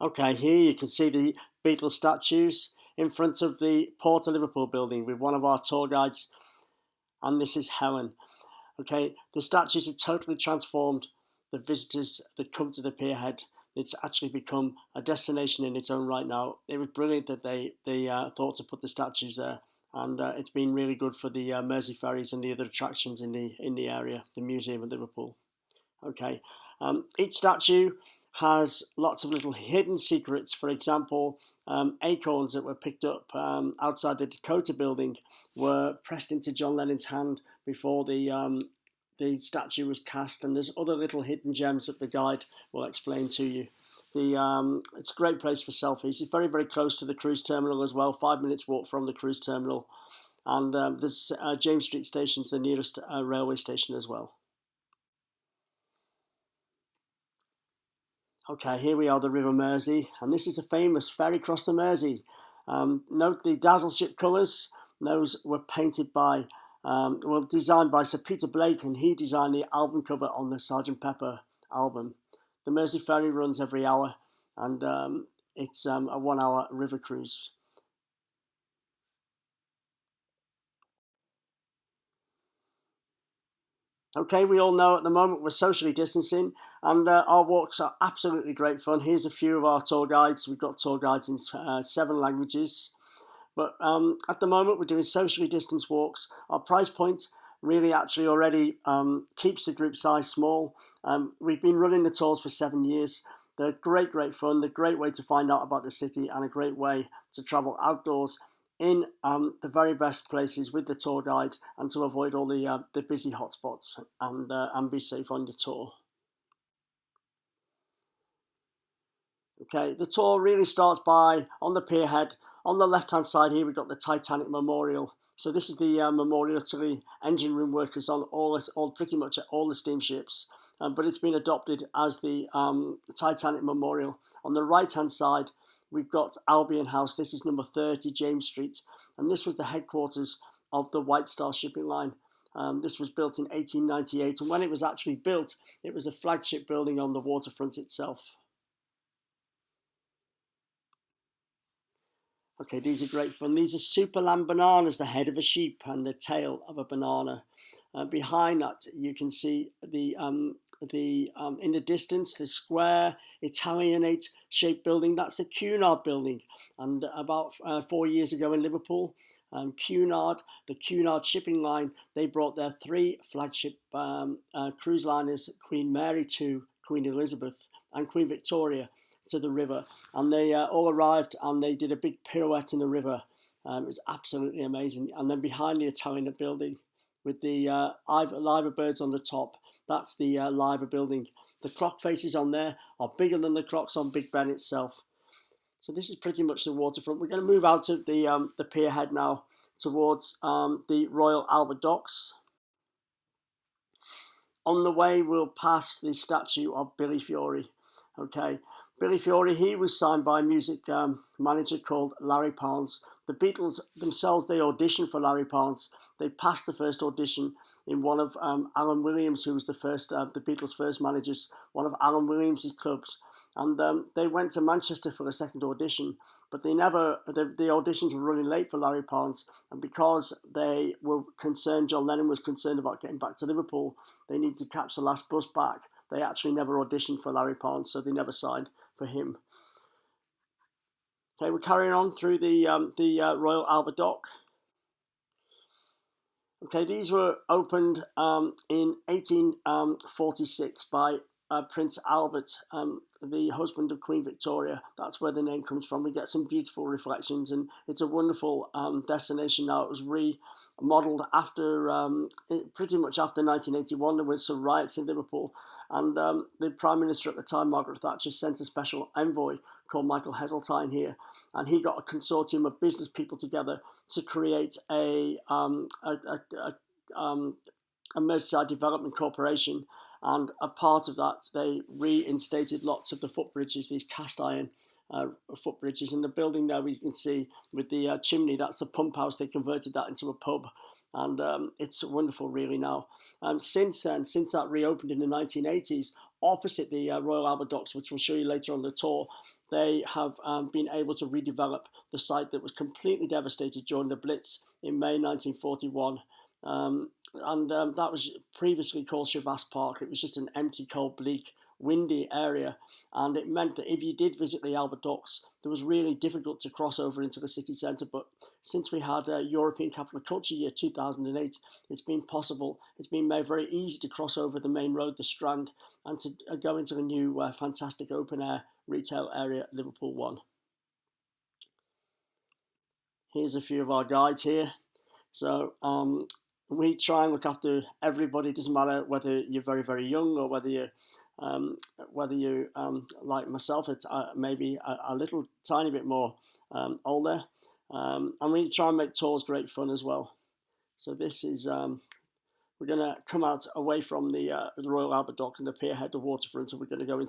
Okay, here you can see the Beatles statues in front of the Port of Liverpool building with one of our tour guides, and this is Helen. Okay, the statues have totally transformed the visitors that come to the pierhead. It's actually become a destination in its own right now. It was brilliant that they thought to put the statues there, and it's been really good for the Mersey ferries and the other attractions in the area, the Museum of Liverpool. Okay, each statue has lots of little hidden secrets. For example, acorns that were picked up outside the Dakota building were pressed into John Lennon's hand before the statue was cast, and there's other little hidden gems that the guide will explain to you. It's a great place for selfies. It's very, very close to the cruise terminal as well, 5 minutes walk from the cruise terminal, and there's James Street Station's the nearest railway station as well. Okay, here we are, the River Mersey, and this is a famous ferry across the Mersey. Note the dazzle ship colours. Those were painted by, designed by Sir Peter Blake, and he designed the album cover on the Sgt. Pepper album. The Mersey ferry runs every hour, and it's a 1 hour river cruise. Okay, we all know at the moment we're socially distancing, and our walks are absolutely great fun. Here's a few of our tour guides. We've got tour guides in 7 languages. But at the moment, we're doing socially distanced walks. Our price point really actually already keeps the group size small. We've been running the tours for 7 years. They're great, great fun. They're a great way to find out about the city and a great way to travel outdoors in the very best places with the tour guide and to avoid all the busy hotspots and be safe on your tour. Okay, the tour really starts by on the pierhead. On the left-hand side here, we've got the Titanic Memorial. So this is the memorial to the engine room workers on pretty much all the steamships. But it's been adopted as the Titanic Memorial. On the right-hand side, we've got Albion House. This is number 30 James Street. And this was the headquarters of the White Star Shipping Line. This was built in 1898. And when it was actually built, it was a flagship building on the waterfront itself. Okay, these are great fun. These are Superland bananas, the head of a sheep and the tail of a banana. Behind that, you can see in the distance, the square Italianate shaped building. That's the Cunard building. And about 4 years ago in Liverpool, Cunard, the Cunard shipping line, they brought their 3 flagship cruise liners, Queen Mary II, Queen Elizabeth, and Queen Victoria, to the river, and they all arrived and they did a big pirouette in the river. It was absolutely amazing. And then behind the Italian building with the liver birds on the top, that's the liver building. The clock faces on there are bigger than the clocks on Big Ben itself. So this is pretty much the waterfront. We're going to move out of the pierhead now towards the Royal Albert Docks. On the way, we'll pass the statue of Billy Fiore. Okay, Billy Fiore, he was signed by a music manager called Larry Parnes. The Beatles themselves, they auditioned for Larry Parnes. They passed the first audition in one of Alan Williams, who was the Beatles' first managers, one of Alan Williams' clubs. And they went to Manchester for the second audition, but the auditions were running late for Larry Parnes. And because they were concerned, John Lennon was concerned about getting back to Liverpool, they needed to catch the last bus back. They actually never auditioned for Larry Parnes, so they never signed for him. Okay, we're carrying on through the Royal Albert Dock. Okay, these were opened in 1846 by Prince Albert, the husband of Queen Victoria. That's where the name comes from. We get some beautiful reflections, and it's a wonderful destination now. It was remodeled pretty much after 1981. There were some riots in Liverpool, and the Prime Minister at the time, Margaret Thatcher, sent a special envoy called Michael Heseltine here, and he got a consortium of business people together to create a Merseyside Development Corporation. And a part of that, they reinstated lots of the footbridges, these cast iron footbridges. And the building there we can see with the chimney, that's the pump house. They converted that into a pub, and it's wonderful really now. Since then, since that reopened in the 1980s, opposite the Royal Albert Docks, which we'll show you later on the tour, they have been able to redevelop the site that was completely devastated during the Blitz in May 1941. That was previously called Chavasse Park. It was just an empty, cold, bleak, windy area, and it meant that if you did visit the Albert Docks, it was really difficult to cross over into the city centre. But since we had European Capital of Culture Year 2008, it's been possible. It's been made very easy to cross over the main road, the Strand, and to go into the new fantastic open air retail area at Liverpool One. Here's a few of our guides here. So we try and look after everybody. It doesn't matter whether you're very, very young or whether you like myself, maybe a little tiny bit more older. And we try and make tours great fun as well. So this is, we're going to come out away from the Royal Albert Dock and the Pierhead, the waterfront, and we're going to go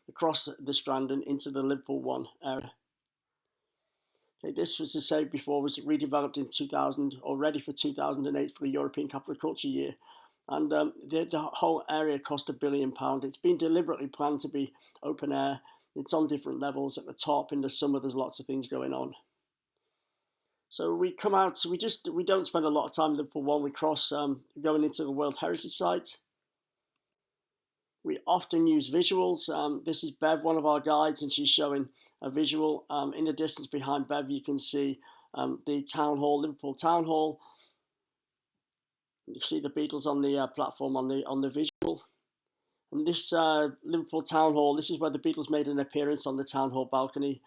across the Strand and into the Liverpool One area. Okay, this was, to say before, was redeveloped in 2000, or ready for 2008 for the European Capital of Culture Year. And the whole area cost £1 billion. It's been deliberately planned to be open air. It's on different levels. At the top, in the summer, there's lots of things going on. So we come out, we don't spend a lot of time in Liverpool One. We cross going into the World Heritage Site. We often use visuals. This is Bev, one of our guides, and she's showing a visual. In the distance behind Bev, you can see the Town Hall, Liverpool Town Hall. You see the Beatles on the platform on the visual. And this Liverpool Town Hall, this is where the Beatles made an appearance on the Town Hall balcony.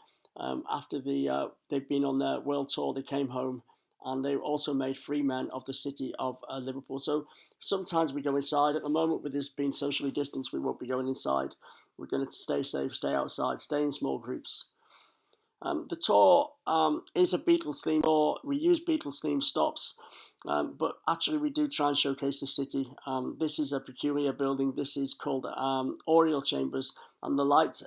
After they'd been on their world tour, they came home, and they also made free men of the city of Liverpool. So sometimes we go inside. At the moment, with this being socially distanced, we won't be going inside. We're going to stay safe, stay outside, stay in small groups. The tour is a Beatles themed tour. We use Beatles themed stops, but actually we do try and showcase the city. This is a peculiar building. This is called Oriel Chambers, and the light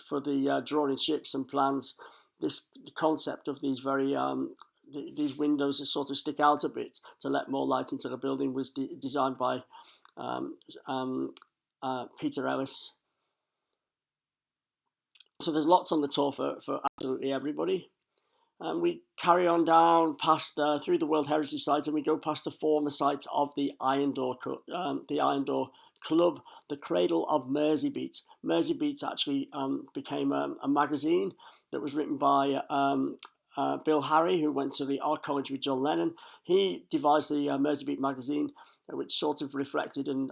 for the drawing ships and plans. The concept of these these windows that sort of stick out a bit to let more light into the building was designed by Peter Ellis. So there's lots on the tour for absolutely everybody. We carry on down past through the World Heritage Site, and we go past the former site of the Iron Door Club, the Cradle of Merseybeat. Merseybeat actually became a magazine that was written by Bill Harry, who went to the art college with John Lennon. He devised the Merseybeat magazine, which sort of reflected and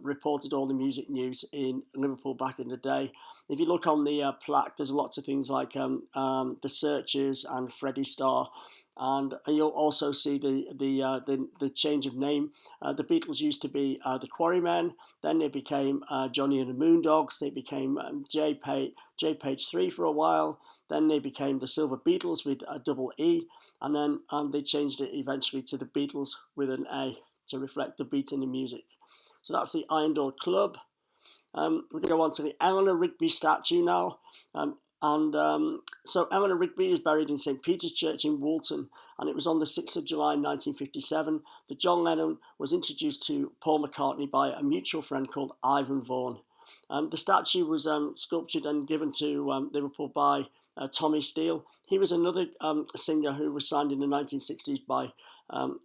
reported all the music news in Liverpool back in the day. If you look on the plaque, there's lots of things like the Searchers and Freddie Starr, and you'll also see the change of name. The Beatles used to be the Quarrymen, then they became Johnny and the Moondogs, they became J Page 3 for a while, then they became the Silver Beatles with a double E, and then they changed it eventually to the Beatles with an A to reflect the beat in the music. So that's the Iron Door Club. We're going to go on to the Eleanor Rigby statue now. So Eleanor Rigby is buried in St. Peter's Church in Woolton, and it was on the 6th of July 1957 that John Lennon was introduced to Paul McCartney by a mutual friend called Ivan Vaughan. The statue was sculptured and given to Liverpool by Tommy Steele. He was another singer who was signed in the 1960s by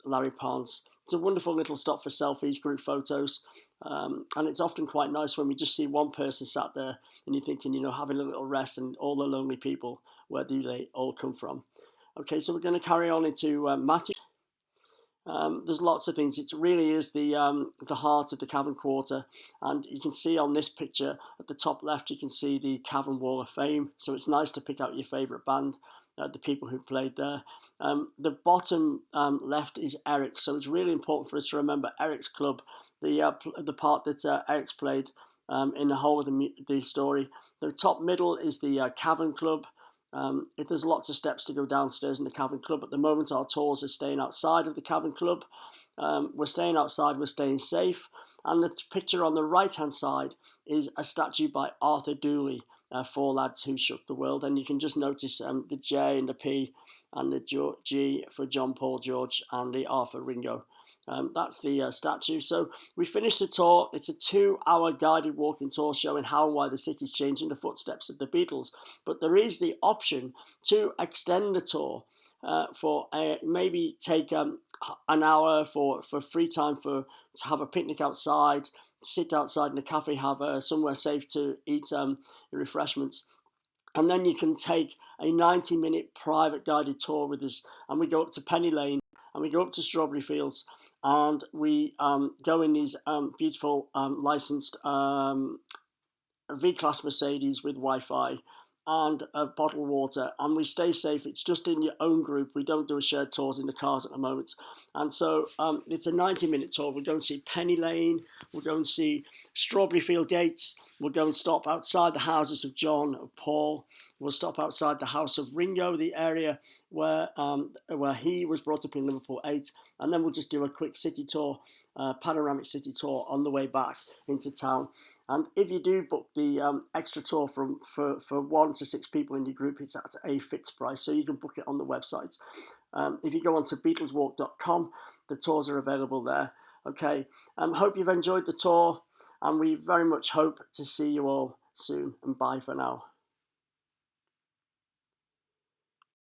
Larry Parnes. It's a wonderful little stop for selfies, group photos, and it's often quite nice when we just see one person sat there and you're thinking, having a little rest, and all the lonely people, where do they all come from? Okay, so we're going to carry on into Mathew. There's lots of things. It really is the heart of the Cavern Quarter, and you can see on this picture at the top left, you can see the Cavern Wall of Fame. So it's nice to pick out your favourite band, the people who played there. The bottom left is Eric's, so it's really important for us to remember Eric's club, the part that Eric's played in the whole of the story. The top middle is the Cavern Club. There's lots of steps to go downstairs in the Cavern Club. At the moment, our tours are staying outside of the Cavern Club. We're staying outside, we're staying safe. And the picture on the right-hand side is a statue by Arthur Dooley. Four Lads Who Shook the World, and you can just notice the J and the P and the G for John, Paul, George, and the R for Ringo. That's the statue. So we finished the tour. It's a 2-hour guided walking tour showing how and why the city's changing the footsteps of the Beatles. But there is the option to extend the tour for maybe take an hour for free time to have a picnic outside, sit outside in a cafe, have somewhere safe to eat refreshments. And then you can take a 90-minute private guided tour with us, and we go up to Penny Lane, and we go up to Strawberry Fields, and we go in these beautiful licensed V-Class Mercedes with Wi-Fi and a bottled water, and we stay safe. It's just in your own group. We don't do a shared tours in the cars at the moment. And so it's a 90-minute tour. We'll go and see Penny Lane, we'll go and see Strawberry Field Gates, we'll go and stop outside the houses of John, of Paul, we'll stop outside the house of Ringo, the area where he was brought up in Liverpool 8, and then we'll just do a quick city tour, panoramic city tour on the way back into town. And if you do book the extra tour for 1 to 6 people in your group, it's at a fixed price, so you can book it on the website. If you go on to BeatlesWalk.com, the tours are available there. Okay, hope you've enjoyed the tour, and we very much hope to see you all soon, and bye for now.